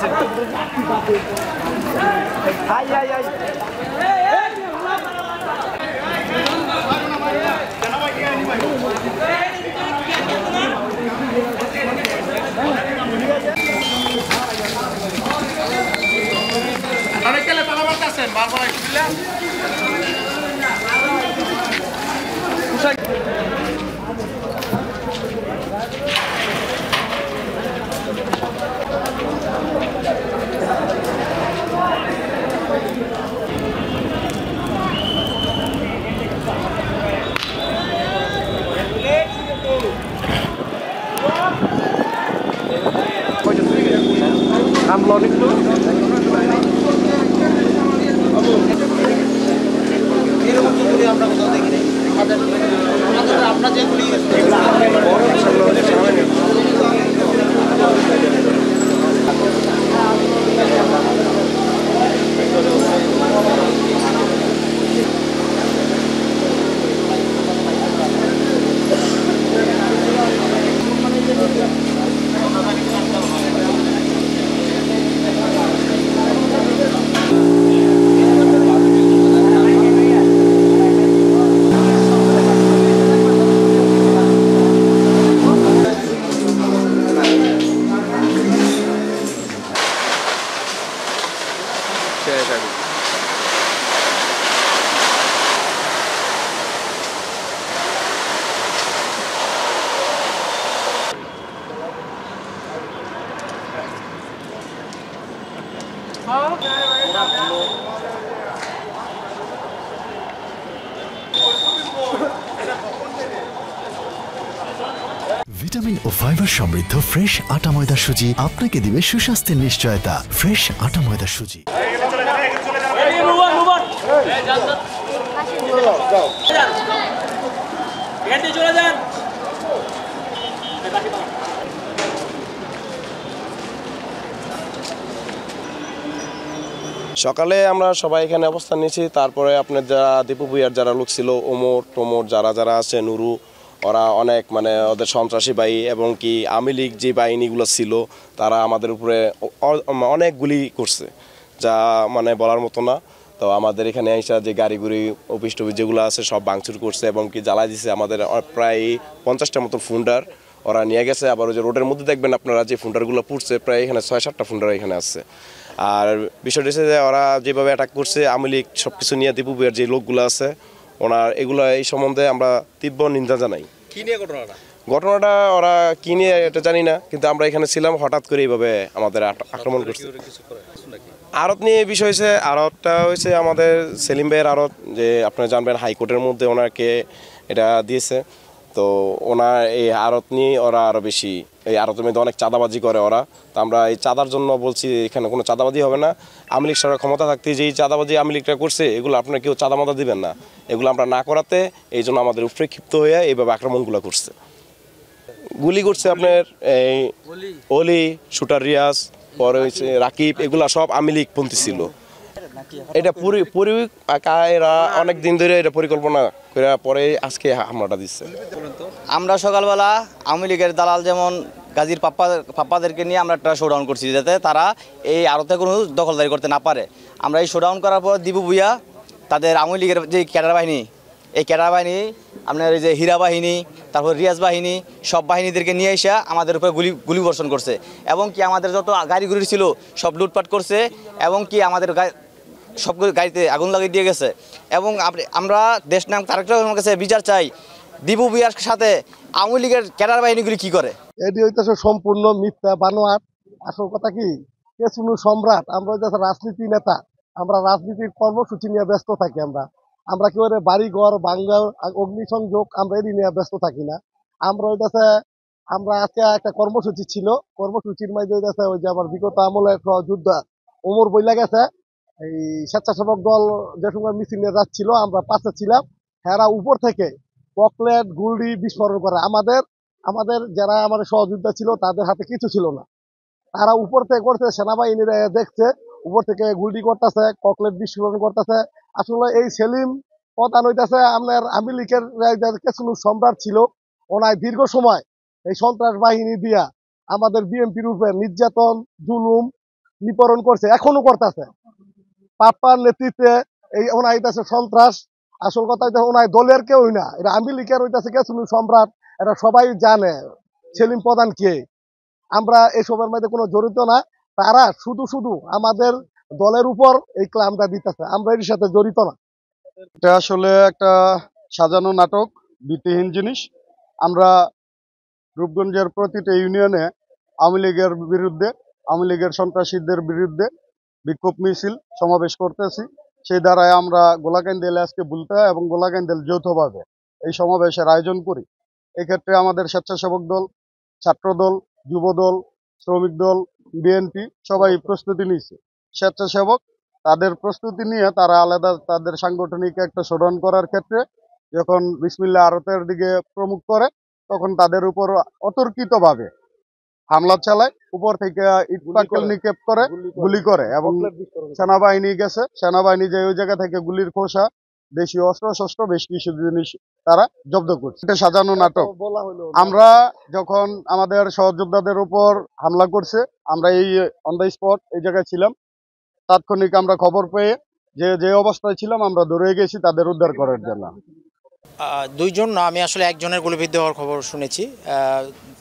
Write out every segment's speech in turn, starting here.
Ai, ai, ai. Ada que le paga marcasen, Bárbara Isla. Amlon itu vitamin ও fibre সমৃদ্ধ fresh আটা ময়দা সুজি আপনাকে দিবে সুস্বাস্থ্যের নিশ্চয়তা। ফ্রেশ আটা ময়দা সুজি। সকালে আমরা সবাই এখানে অবস্থান নিয়েছি। তারপরে আপনার যারা দীপু ভুইয়ার যারা লোক ছিল, ওমর টোমর যারা যারা আছে, নুরু, ওরা অনেক মানে ওদের সন্ত্রাসী বাহিনী এবং কি আওয়ামী লীগ যে বাহিনীগুলো ছিল তারা আমাদের উপরে অনেক গুলি করছে, যা মানে বলার মতো না। তো আমাদের এখানে আইসা যে গাড়িগুড়ি অফিস টফিস যেগুলো আছে সব ভাঙচুর করছে এবং কি জ্বালাই দিছে। আমাদের প্রায় 50টার মতো ফুন্ডার ওরা নিয়ে গেছে। আবার ওই যে রোডের মধ্যে দেখবেন আপনারা যে ফুন্ডারগুলো পুড়ছে, প্রায় এখানে 6-7টা ফুন্ডার এখানে আছে। আর বিষয়টা হচ্ছে যে ওরা যেভাবে অ্যাটাক করছে, আওয়ামী লীগ সব কিছু নিয়ে দীপু ভুইয়ার যে লোকগুলো আছে ওনার এগুলো এই সম্বন্ধে আমরা তীব্র নিন্দা জানাই। কি নিয়ে ঘটনাটা ওরা কি নিয়ে এটা জানি না, কিন্তু আমরা এখানে ছিলাম, হঠাৎ করে এইভাবে আমাদের আক্রমণ করছে। আড়ত নিয়ে বিষয় হয়েছে, আড়তটা হয়েছে আমাদের সেলিম ভাইয়ের আড়ত, যে আপনারা জানবেন হাইকোর্টের মধ্যে ওনাকে এটা দিয়েছে। তো ওনার এই আড়ত নিয়ে ওরা আরও বেশি, এই আড়তের মধ্যে অনেক চাঁদাবাজি করে ওরা। তো আমরা এই চাঁদার জন্য বলছি এখানে কোনো চাঁদাবাজি হবে না। আওয়ামী লীগ সরকার ক্ষমতা থাকতে যেই চাঁদাবাজি আওয়ামী লীগটা করছে, এগুলো আপনারা কেউ চাঁদামাদা দিবেন না, এগুলো আমরা না করাতে এই জন্য আমাদের উপরে ক্ষিপ্ত হয়ে এইভাবে আক্রমণগুলো করছে। গুলি করছে আপনার এই অলি, শুটার রিয়াজ, পরে হয়েছে রাকিব, এগুলা সব আওয়ামী লীগ পন্থী ছিল। এটা এরা অনেক দিন ধরে এটা পরিকল্পনা করে পরে আজকে হামলাটা দিচ্ছে। আমরা সকালবেলা আওয়ামী লীগের দালাল যেমন গাজীর পাপ্পাদেরকে নিয়ে আমরা একটা শোডাউন করছি, যাতে তারা এই আড়তে কোনো দখলদারি করতে না পারে। আমরা এই শোডাউন করার পর দীপু ভুইয়া তাদের আওয়ামী লীগের যে ক্যাডার বাহিনী, এই ক্যাডার বাহিনী আপনার এই যে হীরা বাহিনী, তারপর রিয়াজ বাহিনী, সব বাহিনীদেরকে নিয়ে এসে আমাদের উপরে গুলি বর্ষণ করছে এবং কি আমাদের যত গাড়িগুলি ছিল সব লুটপাট করছে এবং কি আমাদের সব গাড়িতে আগুন লাগিয়ে দিয়ে গেছে। এবং আমরা দেশ নাম তারেক রহমানের কাছে বিচার চাই, দীপু ভুইয়ার সাথে আওয়ামী লীগের ক্যাডার বাহিনীগুলি কি করে। এটি হইতেছে সম্পূর্ণ মিথ্যা বানোয়াট। আসল কথা কি, কেসুনু সম্রাট, আমরা হইতেছে রাজনীতি নেতা, আমরা রাজনীতির কর্মসূচি নিয়ে ব্যস্ত থাকি। আমরা কেউ বাড়ি ঘর বাঙ্গাল অগ্নিসংযোগ আমরা এটি নিয়ে ব্যস্ত থাকি না। আমরা হইতেছে আমরা আজকে একটা কর্মসূচি ছিল, কর্মসূচির মধ্যে হইতেছে ওই যে আমার বিগত আমলে যোদ্ধা ওমর বইলা গেছে, এই স্বেচ্ছাসেবক দল যে সময় মিছিল নিয়ে যাচ্ছিল আমরা পাশে ছিলাম, হেরা উপর থেকে চকলেট গুলি বিস্ফোরণ করে। আমাদের যারা আমাদের সহযোদ্ধা ছিল তাদের হাতে কিছু ছিল না, তারা উপর থেকে করছে, সেনাবাহিনীরা দেখছে, উপর থেকে গুলি করতেছে, চকলেট বিস্ফোরণ করতেছে। আসলে এই সেলিম প্রধান হইতেছে আপনার আওয়ামী লীগের কিছু সম্রাট ছিল, ওনার দীর্ঘ সময় এই সন্ত্রাস বাহিনী দিয়া আমাদের বিএনপির উপরে নির্যাতন জুলুম নিপরণ করছে, এখনো করতেছে। পাপ্পার নেতৃত্বে এই ওনার হইতেছে সন্ত্রাস। আসল কথা হইতেছে ওনার দলের কেউই না, এটা আওয়ামী লীগের হইতেছে কেসুনু সম্রাট, এটা সবাই জানে সেলিম প্রধান কে। আমরা এসবের মধ্যে কোনো জড়িত না, তারা শুধু শুধু আমাদের দলের উপর এই ক্লামটা দিতেছে, আমরা এর সাথে জড়িত না। এটা আসলে একটা সাজানো নাটক, ভিত্তিহীন জিনিস। আমরা রূপগঞ্জের প্রতিটা ইউনিয়নে আওয়ামী লীগের বিরুদ্ধে, আওয়ামী লীগের সন্ত্রাসীদের বিরুদ্ধে বিক্ষোভ মিছিল সমাবেশ করতেছি। সেই দ্বারাই আমরা গোলাকান্দিল আজকে বুলতা এবং গোলাকান্দিল যৌথভাবে এই সমাবেশের আয়োজন করি। এক্ষেত্রে আমাদের স্বেচ্ছাসেবক দল, ছাত্রদল, যুবদল, শ্রমিক দল, বিএনপি সবাই প্রস্তুতি নিয়েছে। স্বেচ্ছাসেবক তাদের প্রস্তুতি নিয়ে তারা আলাদা তাদের সাংগঠনিক একটা শোডাউন করার ক্ষেত্রে যখন বিসমিল্লাহ আরতের দিকে প্রমুখ করে, তখন তাদের উপর অতর্কিতভাবে হামলা চালায়, উপর থেকে ইট পাটকেল নিক্ষেপ করে, গুলি করে এবং সেনাবাহিনী গেছে। সেনাবাহিনী যে ওই জায়গা থেকে গুলির খোসা, দেশীয় অস্ত্র শস্ত্র বেশ কিছু জিনিস তারা জব্দ করছে। এটা সাজানো নাটক। আমরা যখন আমাদের সহযোদ্ধাদের উপর হামলা করছে, আমরা এই অন দ্য স্পট এই জায়গায় ছিলাম। তাৎক্ষণিক আমরা খবর পেয়ে যে অবস্থায় ছিলাম আমরা দৌড়ে গেছি তাদের উদ্ধার করার জন্য। দুইজন না, আমি আসলে একজনের গুলিবিদ্ধ হওয়ার খবর শুনেছি।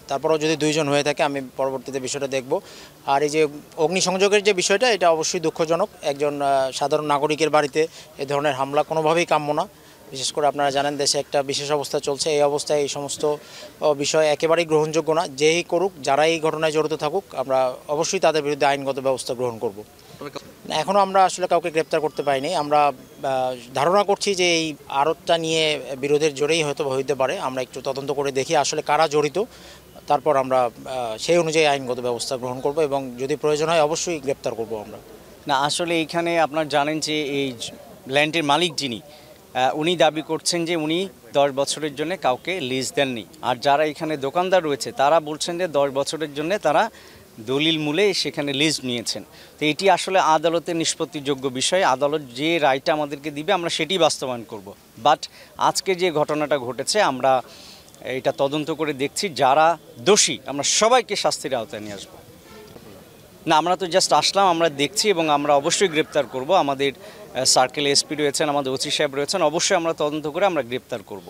তারপরেও যদি দুইজন হয়ে থাকে আমি পরবর্তীতে বিষয়টা দেখব। আর এই যে অগ্নিসংযোগের যে বিষয়টা, এটা অবশ্যই দুঃখজনক। একজন সাধারণ নাগরিকের বাড়িতে এ ধরনের হামলা কোনোভাবেই কাম্য না। বিশেষ করে আপনারা জানেন দেশে একটা বিশেষ অবস্থা চলছে, এই অবস্থায় এই সমস্ত বিষয় একেবারেই গ্রহণযোগ্য না। যেই করুক, যারা এই ঘটনায় জড়িত থাকুক, আমরা অবশ্যই তাদের বিরুদ্ধে আইনগত ব্যবস্থা গ্রহণ করব। এখনও আমরা আসলে কাউকে গ্রেপ্তার করতে পারিনি। আমরা ধারণা করছি যে এই আড়তটা নিয়ে বিরোধের জোরেই হয়তো হইতে পারে। আমরা একটু তদন্ত করে দেখি আসলে কারা জড়িত, তারপর আমরা সেই অনুযায়ী আইনগত ব্যবস্থা গ্রহণ করব এবং যদি প্রয়োজন হয় অবশ্যই গ্রেপ্তার করব আমরা। না, আসলে এইখানে আপনার জানেন যে এই ল্যান্ডের মালিক যিনি, উনি দাবি করছেন যে উনি 10 বছরের জন্য কাউকে লিজ দেননি। আর যারা এখানে দোকানদার রয়েছে তারা বলছেন যে 10 বছরের জন্য তারা দলিল মূলে সেখানে লিজ নিয়েছেন। তো এটি আসলে আদালতের নিষ্পত্তিযোগ্য বিষয়। আদালত যে রায়টা আমাদেরকে দিবে আমরা সেটি বাস্তবায়ন করব। বাট আজকে যে ঘটনাটা ঘটেছে আমরা এটা তদন্ত করে দেখছি, যারা দোষী আমরা সবাইকে শাস্তির আওতায় নিয়ে আসবো। না, আমরা তো জাস্ট আসলাম, আমরা দেখছি এবং আমরা অবশ্যই গ্রেপ্তার করব। আমাদের সার্কেল এসপি রয়েছেন, আমাদের ওসি সাহেব রয়েছেন, অবশ্যই আমরা তদন্ত করে আমরা গ্রেপ্তার করব।